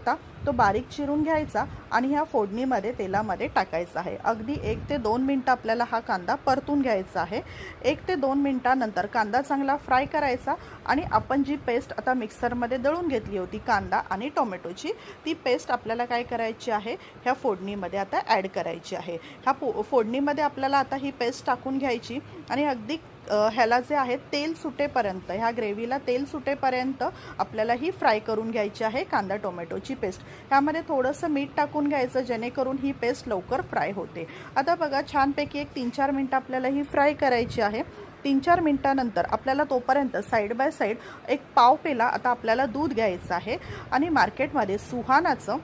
आता तो बारीक चिरून घ्यायचा आणि ह्या फोडणीमध्ये तेलामध्ये टाकायचा आहे। अगदी 1 ते 2 मिनिटं आपल्याला हा कांदा परतून घ्यायचा आहे। 1 ते 2 मिनिटांनंतर कांदा चांगला फ्राय करायचा आणि आपण जी पेस्ट आता मिक्सरमध्ये दळून घेतली होती कांदा आणि टोमॅटोची, ती पेस्ट आपल्याला काय करायची आहे, ह्या फोडणीमध्ये आता ॲड करायची आहे। ह्या फोडणीमध्ये आपल्याला आता ही पेस्ट टाकून घ्यायची आणि अगदी ह्याला जे आहे तेल सुटेपर्यंत, ह्या ग्रेव्हीला तेल सुटेपर्यंत आपल्याला ही फ्राय करून घ्यायची आहे कांदा टोमॅटोची पेस्ट। ह्यामध्ये थोडंसं मीठ टाकून घ्यायचं जेणेकरून ही पेस्ट लवकर फ्राय होते। आता बघा छानपैकी एक 3-4 मिनिटं आपल्याला ही फ्राय करायची आहे। 3-4 मिनिटांनंतर आपल्याला तोपर्यंत साईड बाय साईड एक पाव पेला आता आपल्याला दूध घ्यायचं आहे आणि मार्केटमध्ये सुहानाचं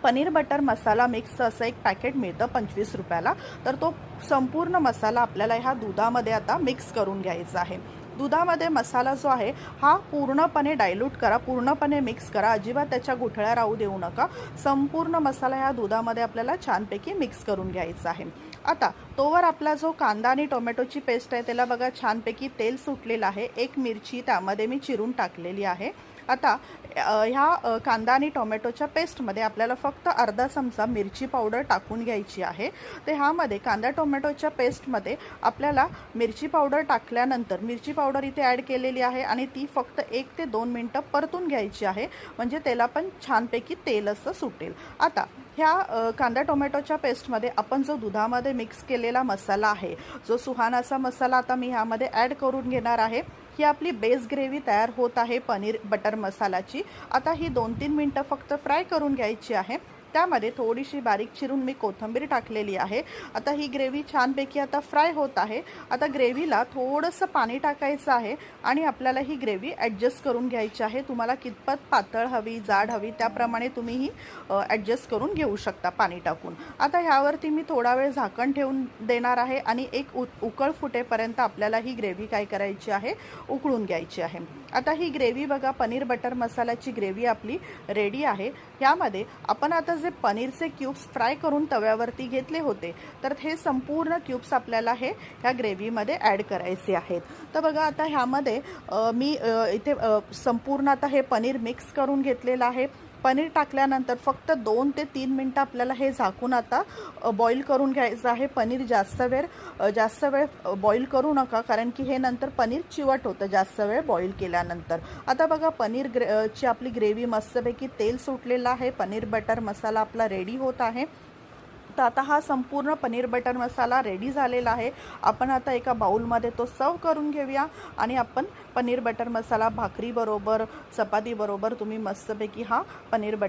पनीर बटर मसाला मिक्स असं एक पॅकेट मिळतं 25 रुपयाला। तर तो संपूर्ण मसाला आपल्याला ह्या दुधामध्ये आता मिक्स करून घ्यायचा आहे। दुधामध्ये मसाला जो आहे हा पूर्णपणे डायल्यूट करा, पूर्णपणे मिक्स करा, अजिबात त्याच्या गुठळ्या राहू देऊ नका। संपूर्ण मसाला ह्या दुधामध्ये आपल्याला छानपैकी मिक्स करून घ्यायचा आहे। आता तोवर आपला जो कांदा आणि टोमॅटोची पेस्ट आहे त्याला बघा छानपैकी तेल सुटलेलं आहे। एक मिरची त्यामध्ये मी चिरून टाकलेली आहे। आता ह्या कांदा आणि टोमॅटोच्या पेस्टमध्ये आपल्याला फक्त अर्धा चमचा मिरची पावडर टाकून घ्यायची आहे। तर ह्यामध्ये कांदा टोमॅटोच्या पेस्टमध्ये आपल्याला मिरची पावडर टाकल्यानंतर मिरची पावडर इथे ॲड केलेली आहे आणि ती फक्त 1 ते 2 मिनिटं परतून घ्यायची आहे, म्हणजे त्याला पण छानपैकी तेल असं सुटेल। आता ह्या कांदा टोमॅटोच्या पेस्टमध्ये आपण जो दुधामध्ये मिक्स केलेला मसाला आहे, जो सुहानाचा मसाला आता मी ह्यामध्ये ॲड करून घेणार आहे। ही आपली बेस ग्रेव्ही तयार होत आहे पनीर बटर मसाल्याची। आता ही 2-3 मिनिटं फक्त फ्राय करून घ्यायची आहे। त्यामध्ये थोडीशी बारीक चिरून मी कोथिंबीर टाकलेली आहे। आता ही ग्रेव्ही छानपैकी आता फ्राय होत आहे। आता ग्रेव्हीला थोडंसं पाणी टाकायचं आहे आणि आपल्याला ही ग्रेव्ही ॲडजस्ट करून घ्यायची आहे। तुम्हाला कितपत पातळ हवी, जाड हवी, त्याप्रमाणे तुम्ही ही ॲडजस्ट करून घेऊ शकता पाणी टाकून। आता ह्यावरती मी थोडा वेळ झाकण ठेवून देणार आहे आणि एक उकळ फुटेपर्यंत आपल्याला ही ग्रेव्ही काय करायची आहे, उकळून घ्यायची आहे। आता ही ग्रेव्ही बघा, पनीर बटर मसाल्याची ग्रेव्ही आपली रेडी आहे। यामध्ये आपण आता जे पनीरचे क्यूब्स फ्राय करून तव्यावरती घेतले होते, तर हे संपूर्ण क्यूब्स आपल्याला ह्या ग्रेव्हीमध्ये ॲड करायचे आहेत। तर बघा आता ह्यामध्ये मी इथे संपूर्ण आता हे पनीर मिक्स करून घेतलेलं आहे। पनीर टाकल्यानंतर फक्त 2 ते 3 मिनिटं आपल्याला हे झाकून आता बॉईल करून घ्यायचं आहे। पनीर जास्त वेळ बॉईल करू नका, कारण की हे नंतर पनीर चिवट होतं जास्त वेळ बॉईल केल्यानंतर। आता बघा ची आपली ग्रेव्ही मस्तपैकी तेल सुटलेलं आहे। पनीर बटर मसाला आपला रेडी होत आहे। तर आता हा संपूर्ण पनीर बटर मसाला रेडी झालेला आहे। आपण आता एका बाउलमध्ये तो सर्व करून घेऊया आणि आपण पनीर बटर मसाला भाकरी बरोबर, चपाती बरोबर तुम्ही मस्तपैकी हा पनीर बटर